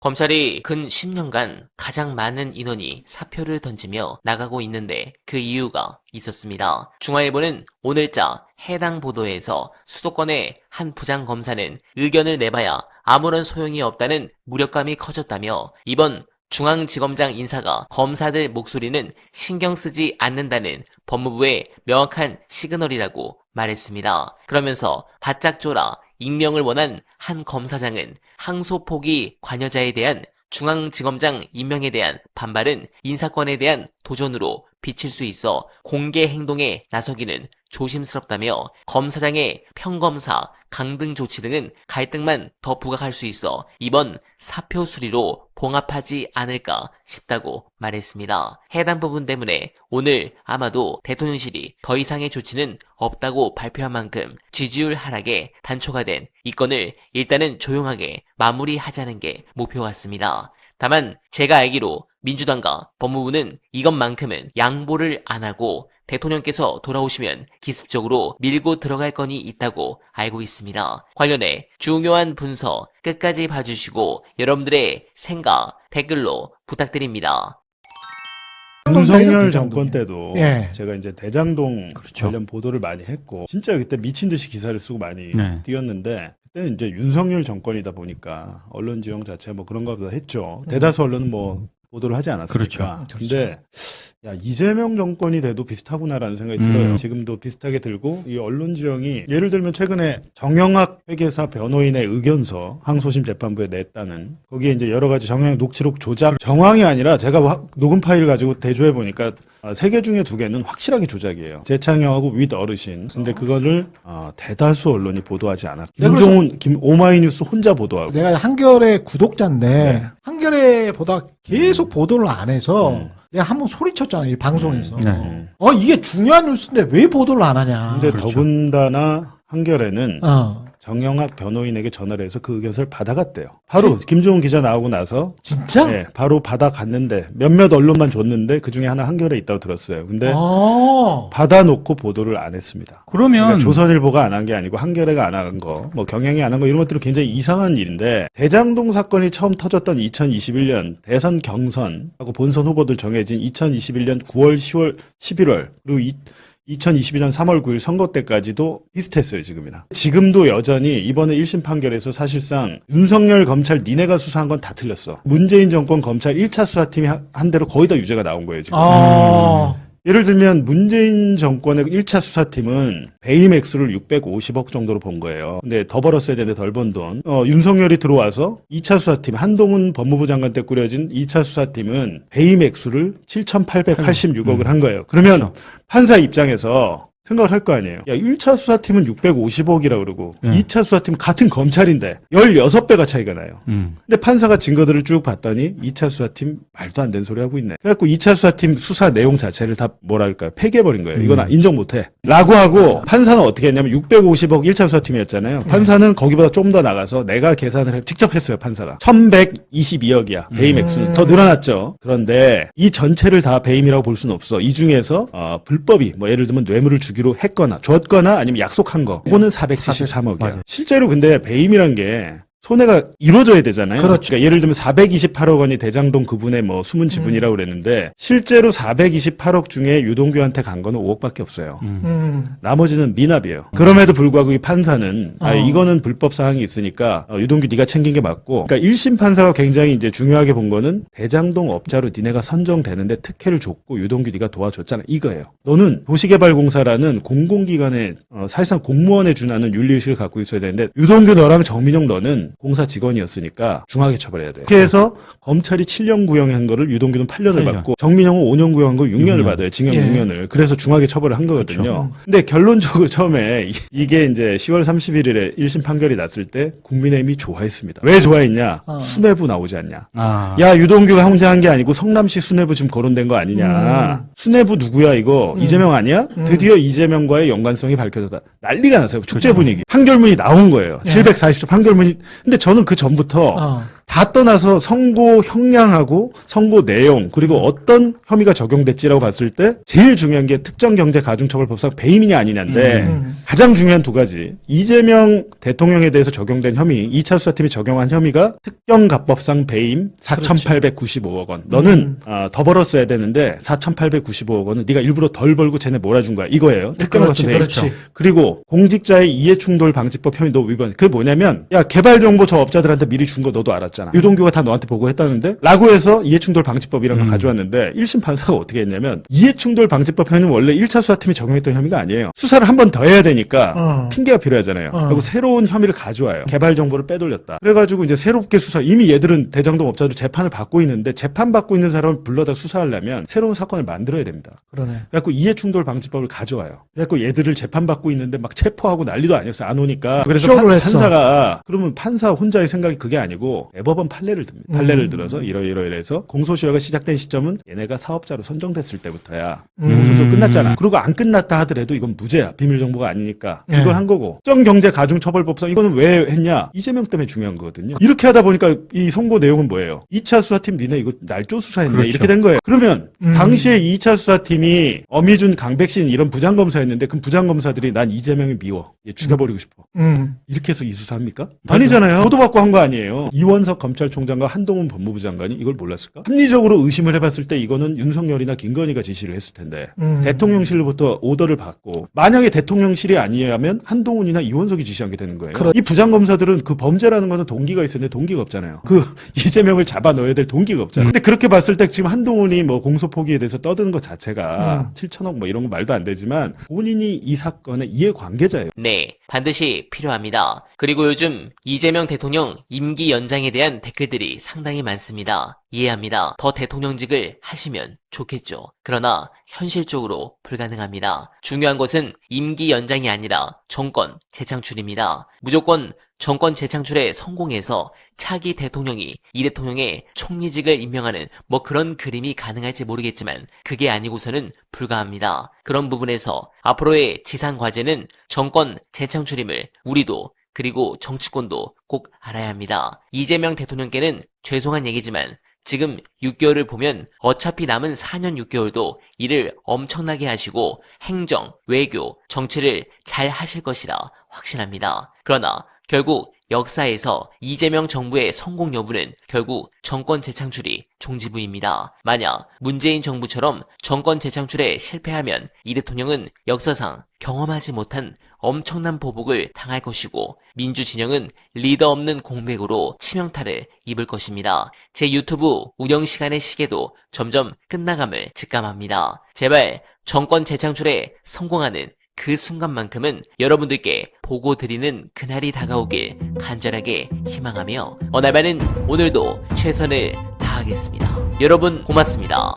검찰이 근 10년간 가장 많은 인원이 사표를 던지며 나가고 있는데 그 이유가 있었습니다. 중앙일보는 오늘자 해당 보도에서 수도권의 한 부장검사는 의견을 내봐야 아무런 소용이 없다는 무력감이 커졌다며 이번 중앙지검장 인사가 검사들 목소리는 신경 쓰지 않는다는 법무부의 명확한 시그널이라고 말했습니다. 그러면서 바짝 졸아 익명을 원한 한 검사장은 항소 포기 관여자에 대한 중앙지검장 임명에 대한 반발은 인사권에 대한 도전으로 비칠 수 있어 공개 행동에 나서기는 조심스럽다며 검사장의 평검사, 강등 조치 등은 갈등만 더 부각할 수 있어 이번 사표 수리로 봉합하지 않을까 싶다고 말했습니다. 해당 부분 때문에 오늘 아마도 대통령실이 더 이상의 조치는 없다고 발표한 만큼 지지율 하락에 단초가 된 이 건을 일단은 조용하게 마무리하자는 게 목표 같습니다. 다만 제가 알기로 민주당과 법무부는 이것만큼은 양보를 안 하고 대통령께서 돌아오시면 기습적으로 밀고 들어갈 건이 있다고 알고 있습니다. 관련해 중요한 분서 끝까지 봐주시고 여러분들의 생각 댓글로 부탁드립니다. 윤석열 정권 때도 예. 제가 이제 대장동 그렇죠. 관련 보도를 많이 했고 진짜 그때 미친 듯이 기사를 쓰고 많이 네. 띄었는데 그때는 이제 윤석열 정권이다 보니까 언론 지형 자체 뭐 그런가 보다 했죠. 대다수 언론은 뭐 보도를 하지 않았으니까. 그렇죠. 근데 야 이재명 정권이 돼도 비슷하구나라는 생각이 들어요. 지금도 비슷하게 들고 이 언론 지형이 예를 들면 최근에 정영학 회계사 변호인의 의견서 항소심 재판부에 냈다는 거기에 이제 여러 가지 정영학 녹취록 조작 정황이 아니라 제가 녹음 파일을 가지고 대조해 보니까 3개 중에 2개는 확실하게 조작이에요. 재창영하고 윗 어르신. 근데 그거를 대다수 언론이 보도하지 않았고 김종훈, 오마이뉴스 혼자 보도하고. 내가 한겨레 구독자인데 네. 한겨레 보다 계속 보도를 안 해서 내가 한번 소리쳤잖아요, 이 방송에서. 네. 이게 중요한 뉴스인데 왜 보도를 안 하냐. 근데 그렇죠. 더군다나 한겨레는 정영학 변호인에게 전화를 해서 그 의견서를 받아갔대요. 바로 김종훈 기자 나오고 나서 진짜? 네, 바로 받아갔는데 몇몇 언론만 줬는데 그중에 하나 한겨레에 있다고 들었어요. 근데 받아놓고 보도를 안 했습니다. 그러면 그러니까 조선일보가 안 한 게 아니고 한겨레가 안 한 거, 뭐 경향이 안 한 거 이런 것들은 굉장히 이상한 일인데 대장동 사건이 처음 터졌던 2021년 대선 경선하고 본선 후보들 정해진 2021년 9월, 10월, 11월 그리고 2022년 3월 9일 선거 때까지도 비슷했어요, 지금이나. 지금도 여전히 이번에 1심 판결에서 사실상 윤석열 검찰 니네가 수사한 건 다 틀렸어. 문재인 정권 검찰 1차 수사팀이 한 대로 거의 다 유죄가 나온 거예요, 지금. 예를 들면 문재인 정권의 1차 수사팀은 배임 액수를 650억 정도로 본 거예요. 근데 더 벌었어야 되는데 덜 번 돈. 윤석열이 들어와서 2차 수사팀, 한동훈 법무부 장관 때 꾸려진 2차 수사팀은 배임 액수를 7,886억을 한 거예요. 그러면 그렇죠. 판사 입장에서 생각을 할 거 아니에요. 야, 1차 수사팀은 650억이라고 그러고 2차 수사팀은 같은 검찰인데 16배가 차이가 나요. 근데 판사가 증거들을 쭉 봤더니 2차 수사팀 말도 안 되는 소리 하고 있네. 그래갖고 2차 수사팀 수사 내용 자체를 다 뭐랄까 폐기해버린 거예요. 이건 인정 못해. 라고 하고 판사는 어떻게 했냐면 650억 1차 수사팀이었잖아요. 판사는 거기보다 좀 더 나가서 내가 계산을 직접 했어요. 판사가. 1122억이야. 배임 액수는. 더 늘어났죠. 그런데 이 전체를 다 배임이라고 볼 수는 없어. 이 중에서 불법이 뭐 예를 들면 뇌물을 주기로 했거나 줬거나 아니면 약속한 거. 그거는 473억이야. 실제로 근데 배임이란 게 손해가 이루어져야 되잖아요. 그렇죠. 그러니까 예를 들면 428억 원이 대장동 그분의 뭐 숨은 지분이라고 그랬는데 실제로 428억 중에 유동규한테 간 거는 5억밖에 없어요. 나머지는 미납이에요. 그럼에도 불구하고 이 판사는 이거는 불법 사항이 있으니까 유동규 네가 챙긴 게 맞고. 그러니까 1심 판사가 굉장히 이제 중요하게 본 거는 대장동 업자로 니네가 선정되는데 특혜를 줬고 유동규 네가 도와줬잖아 이거예요. 너는 도시개발공사라는 공공기관에 사실상 공무원에 준하는 윤리의식을 갖고 있어야 되는데 유동규 너랑 정민용 너는 공사 직원이었으니까 중하게 처벌해야 돼요. 그래서 검찰이 7년 구형한 거를 유동규는 8년을 8년. 받고 정민형은 5년 구형한 거 6년을 6년. 받아요. 징역 예. 6년을. 그래서 중하게 처벌을 한 거거든요. 근데 결론적으로 처음에 이게 이제 10월 31일에 1심 판결이 났을 때 국민의힘이 좋아했습니다. 왜 좋아했냐? 수뇌부 나오지 않냐? 야 유동규가 형제한 게 아니고 성남시 수뇌부 지금 거론된 거 아니냐? 수뇌부 누구야 이거? 이재명 아니야? 드디어 이재명과의 연관성이 밝혀졌다. 난리가 났어요. 축제 분위기. 판결문이 나온 거예요. 740조 판결문이. 근데 저는 그 전부터 다 떠나서 선고 형량하고 선고 내용 그리고 어떤 혐의가 적용됐지라고 봤을 때 제일 중요한 게 특정경제가중처벌법상 배임이냐 아니냐인데 가장 중요한 두 가지. 이재명 대통령에 대해서 적용된 혐의, 2차 수사팀이 적용한 혐의가 특경가법상 배임 4,895억 원. 너는 더 벌었어야 되는데 4,895억 원은 네가 일부러 덜 벌고 쟤네 몰아준 거야. 이거예요. 특경가법 배임. 그렇지. 그리고 공직자의 이해충돌방지법 혐의 너 위반. 그게 뭐냐면 야 개발정보 저 업자들한테 미리 준 거 너도 알았잖아. 유동규가 다 너한테 보고했다는데 라고 해서 이해충돌방지법이란 걸 가져왔는데 1심 판사가 어떻게 했냐면 이해충돌방지법 혐의는 원래 1차 수사팀이 적용했던 혐의가 아니에요. 수사를 한 번 더 해야 되니까 핑계가 필요하잖아요. 그리고 새로운 혐의를 가져와요. 개발정보를 빼돌렸다. 그래가지고 이제 새롭게 수사 이미 얘들은 대장동 업자들 재판을 받고 있는데 재판 받고 있는 사람을 불러다 수사하려면 새로운 사건을 만들어야 됩니다. 그러네. 그래갖고 이해충돌방지법을 가져와요. 그래갖고 얘들을 재판받고 있는데 막 체포하고 난리도 아니었어요. 안 오니까. 그래서 쇼를 했어. 판사가 그러면 판사 혼자의 생각이 그게 아니고 대법원 판례를 듭니다. 판례를 들어서 이러이러해서 공소시효가 시작된 시점은 얘네가 사업자로 선정됐을 때부터야. 공소시효 끝났잖아. 그리고 안 끝났다 하더라도 이건 무죄야. 비밀정보가 아니니까. 이걸 네. 한 거고. 특정경제가중처벌법상 이거는 왜 했냐? 이재명 때문에 중요한 거거든요. 이렇게 하다 보니까 이 선고 내용은 뭐예요? 2차 수사팀 니네 이거 날조 수사했네. 그렇죠. 이렇게 된 거예요. 그러면 당시에 2차 수사팀이 어미준, 강백신 이런 부장검사였는데 그 부장검사들이 난 이재명이 미워. 얘 죽여버리고 싶어. 이렇게 해서 이 수사합니까? 아니잖아요. 보도받고 한 거 아니에요. 이원석 검찰총장과 한동훈 법무부 장관이 이걸 몰랐을까? 합리적으로 의심을 해봤을 때 이거는 윤석열이나 김건희가 지시를 했을 텐데 대통령실로부터 오더를 받고 만약에 대통령실이 아니라면 한동훈이나 이원석이 지시한 게 되는 거예요. 이 부장검사들은 그 범죄라는 거는 동기가 있었는데 동기가 없잖아요. 그 이재명을 잡아 넣어야 될 동기가 없잖아요. 근데 그렇게 봤을 때 지금 한동훈이 뭐 공소 포기에 대해서 떠드는 것 자체가 7천억 뭐 이런 거 말도 안 되지만 본인이 이 사건의 이해관계자예요. 네, 반드시 필요합니다. 그리고 요즘 이재명 대통령 임기 연장에 대한 댓글들이 상당히 많습니다. 이해합니다. 더 대통령직을 하시면 좋겠죠. 그러나 현실적으로 불가능합니다. 중요한 것은 임기 연장이 아니라 정권 재창출입니다. 무조건 정권 재창출에 성공해서 차기 대통령이 이 대통령의 총리직을 임명하는 뭐 그런 그림이 가능할지 모르겠지만 그게 아니고서는 불가합니다. 그런 부분에서 앞으로의 지상 과제는 정권 재창출임을 우리도 그리고 정치권도 꼭 알아야 합니다. 이재명 대통령께는 죄송한 얘기지만 지금 6개월을 보면 어차피 남은 4년 6개월도 일을 엄청나게 하시고 행정, 외교, 정치를 잘 하실 것이라 확신합니다. 그러나 결국 역사에서 이재명 정부의 성공 여부는 결국 정권 재창출이 종지부입니다. 만약 문재인 정부처럼 정권 재창출에 실패하면 이 대통령은 역사상 경험하지 못한 엄청난 보복을 당할 것이고 민주진영은 리더 없는 공백으로 치명타를 입을 것입니다. 제 유튜브 운영 시간의 시계도 점점 끝나감을 직감합니다. 제발 정권 재창출에 성공하는 그 순간만큼은 여러분들께 보고 드리는 그날이 다가오길 간절하게 희망하며 어날바는 오늘도 최선을 다하겠습니다. 여러분 고맙습니다.